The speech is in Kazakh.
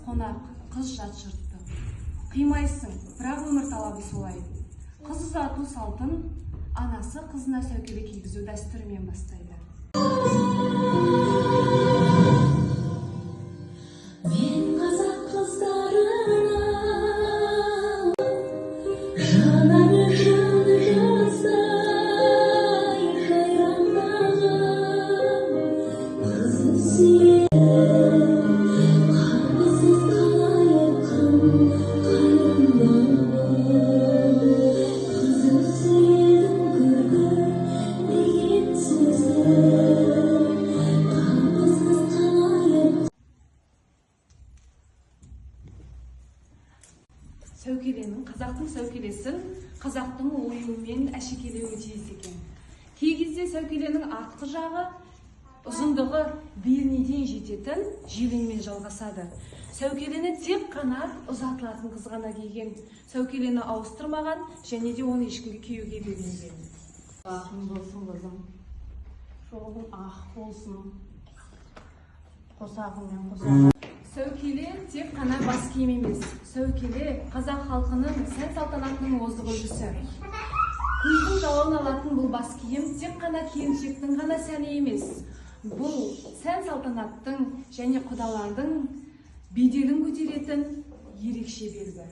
қонақ, қыз жат жұртты. Қимайсың, бірақ өмір талабы солай. Қыз ұзату салтын анасы қызына сәукеле кигізу дәстүрімен бастайды. Мен қазақ қыздарына жанары жаны жастай жайраңдаған қызын сүйем, қамсыз қалайыққан қарындағым қызын сүйедім көргір деген сөзі қамсыз қалайық. Сәукеленің, қазақтың сәукелесін қазақтың оюымен әшекелеуі тиіс екен. Кей кезде сәукеленің артқы жағы ұзындығы беліне дейін жететін желеңмен жалғасады. Сәукелені тек қана ұзатылатын қыз ғана киген, сәукелені ауыстырмаған және де оны ешкімге киюге бермеген. Ақын болсын қызым, жолың ақ болсын, қосағыңмен қосағың. Сәукеле тек қана бас киім емес. Сәукеле қазақ халқының сән-салтанатының озық үлгісі. Күздің жауын алатын бұл бас киім тек қана келіншектің ғана сәні емес. Бұл сән-салтанаттың және құдалардың беделін көтеретін ерекше белгі.